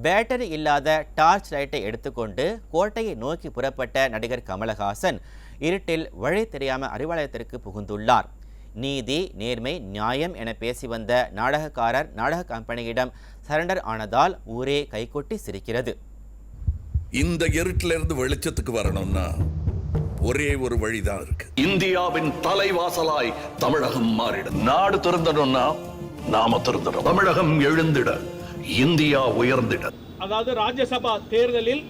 Battery இல்லாத torch லைட்டை எடுத்துக்கொண்டு கோட்டையை நோக்கி புறப்பட்ட நடிகர் கமலஹாசன் இருட்டில் வழி தெரியாமல் அறிவாலயத்திற்கு புகுந்துள்ளார். நீதி, நேர்மை, நியாயம் என பேசி வந்த நாடகக்காரர் நாடக கம்பெனியிடம் சரண்டர் ஆனதால் ஊரே கைகொட்டி சிரிக்கிறது. இந்த இருட்டிலிருந்து வெளிச்சத்துக்கு வரணும்னா ஒரே ஒரு வழிதான் இருக்கு. இந்தியாவின் தலைவாசலாய் தமிழகம் மாறிடும். நாடு திறந்தணும்னா நாம திறந்தணும். தமிழகம் எழுந்திட, இந்தியா உயர்ந்திட. அதாவது ராஜ்யசபா தேர்தலில்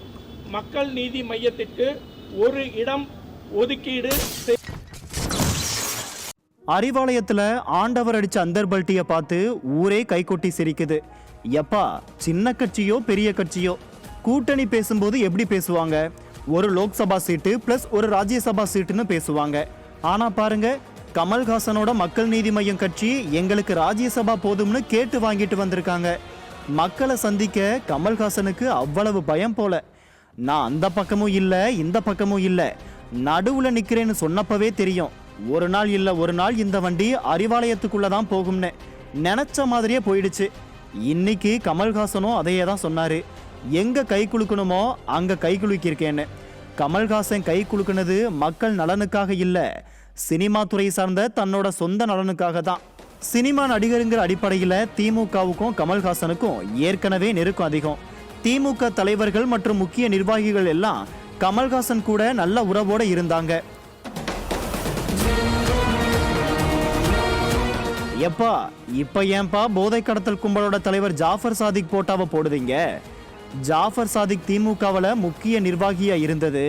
மக்கள் நீதி மையத்திற்கு ஒரு இடம் ஒதுக்கீடு. அறிவாலயத்துல ஆண்டவர் அடிச்ச அந்தர்பல்ட்டியை பார்த்து ஊரே கைகொட்டி சிரிக்குது. எப்பா, சின்ன கட்சியோ பெரிய கட்சியோ கூட்டணி பேசும்போது எப்படி பேசுவாங்க? ஒரு லோக்சபா சீட்டு பிளஸ் ஒரு ராஜ்யசபா சீட்டுன்னு பேசுவாங்க. ஆனா பாருங்க, கமல்ஹாசனோட மக்கள் நீதி மையம் கட்சி எங்களுக்கு ராஜ்யசபா போதும்னு கேட்டு வாங்கிட்டு வந்திருக்காங்க. மக்களை சந்திக்க கமல்ஹாசனுக்கு அவ்வளவு பயம் போல. நான் அந்த பக்கமும் இல்லை இந்த பக்கமும் இல்லை, நடுவுல நிக்கிறேன்னு சொன்னப்பவே தெரியும் ஒரு நாள் இல்லை ஒரு நாள் இந்த வண்டி அறிவாலயத்துக்குள்ளதான் போகும்னு. நினைச்ச மாதிரியே போயிடுச்சு. இன்னைக்கு கமல்ஹாசனும் அதையே தான் சொன்னாரு. எங்க கை குலுக்கணுமோ அங்க கை குலுக்கியிருக்கேன்னு. கமல்ஹாசன் கை குலுக்குனது மக்கள் நலனுக்காக இல்லை, சினிமா துறை சார்ந்த தன்னோட சொந்த நலனுக்காக தான். சினிமா நடிகருங்கிற அடிப்படையில் திமுகவுக்கும் கமல்ஹாசனுக்கும் ஏற்கனவே நெருக்கம் அதிகம். திமுக தலைவர்கள் மற்றும் முக்கிய நிர்வாகிகள் எல்லாம் கமல்ஹாசன் கூட நல்ல உறவோட இருந்தாங்க. எப்பா, இப்ப ஏன்பா போதை கடத்தல் கும்பலோட தலைவர் ஜாஃபர் சாதிக் போட்டாவை போடுதீங்க? ஜாஃபர் சாதிக் திமுகவில் முக்கிய நிர்வாகியா இருந்தது.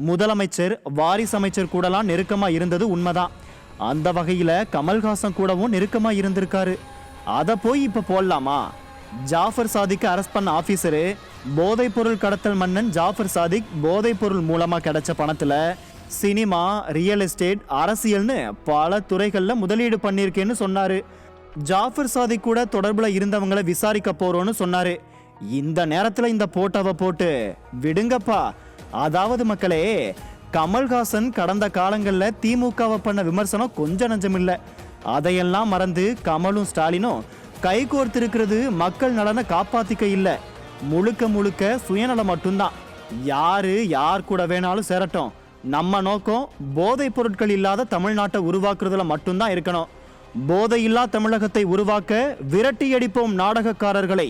முதலமைச்சர், வாரிசு அமைச்சர் கூடலாம் நெருக்கமா இருந்தது உண்மைதான். அந்த வகையில கமல்ஹாசன் கூடவும் நெருக்கமா இருந்திருக்காரு. அதை போய் இப்ப போடலாமா? ஜாஃபர் சாதிக்கு அரெஸ்ட் பண்ண ஆபீசரு போதைப் பொருள் கடத்தல் மன்னன் ஜாஃபர் சாதிக் போதைப் பொருள் மூலமா கிடைச்ச பணத்துல சினிமா, ரியல் எஸ்டேட், அரசியல்னு பல துறைகள்ல முதலீடு பண்ணியிருக்கேன்னு சொன்னாரு. ஜாஃபர் சாதிக் கூட தொடர்புல இருந்தவங்களை விசாரிக்க போறோம்னு சொன்னாரு. இந்த நேரத்துல இந்த போட்டோவை போட்டு விடுங்கப்பா. அதாவது மக்களே, கமல்ஹாசன் கடந்த காலங்கள்ல திமுகவை பண்ண விமர்சனம் கொஞ்சம் நஞ்சம் இல்லை. அதையெல்லாம் மறந்து கமலும் ஸ்டாலினும் கைகோர்த்திருக்கிறது மக்கள் நலனை காப்பாத்திக்க இல்லை, முழுக்க முழுக்க சுயநலம் மட்டும்தான். யாரு யார் கூட வேணாலும் சேரட்டும், நம்ம நோக்கம் போதைப் பொருட்கள் இல்லாத தமிழ்நாட்டை உருவாக்குறதுல மட்டும்தான் இருக்கணும். போதையில்லா தமிழகத்தை உருவாக்க விரட்டி அடிப்போம் நாடகக்காரர்களை.